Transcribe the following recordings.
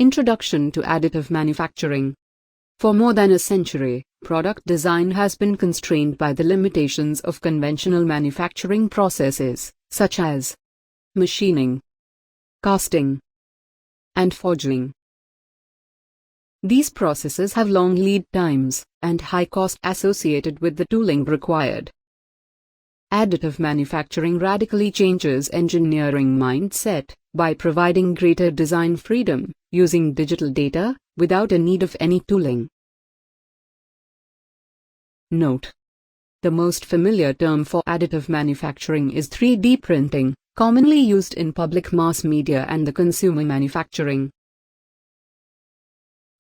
Introduction to additive manufacturing. For more than a century, product design has been constrained by the limitations of conventional manufacturing processes, such as machining, casting, and forging. These processes have long lead times and high cost associated with the tooling required. Additive manufacturing radically changes engineering mindset by providing greater design freedom, using digital data, without a need of any tooling. Note: the most familiar term for additive manufacturing is 3D printing, commonly used in public mass media and the consumer manufacturing.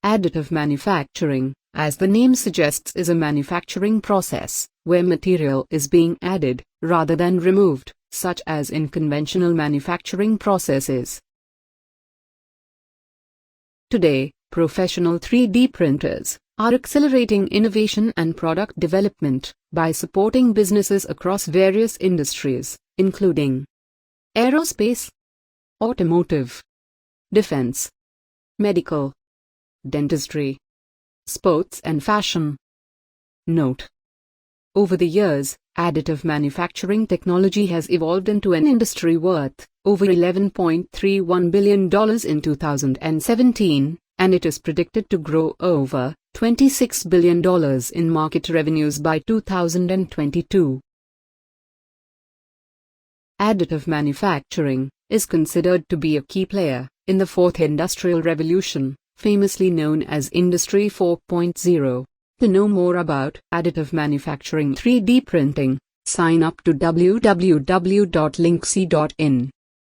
Additive manufacturing, as the name suggests, is a manufacturing process where material is being added, rather than removed, such as in conventional manufacturing processes. Today, professional 3D printers are accelerating innovation and product development by supporting businesses across various industries, including aerospace, automotive, defense, medical, dentistry, sports and fashion. Note: over the years, additive manufacturing technology has evolved into an industry worth over $11.31 billion in 2017, and it is predicted to grow over $26 billion in market revenues by 2022. Additive manufacturing is considered to be a key player in the fourth industrial revolution, famously known as Industry 4.0. To know more about additive manufacturing 3D printing, sign up to www.lynxe.in.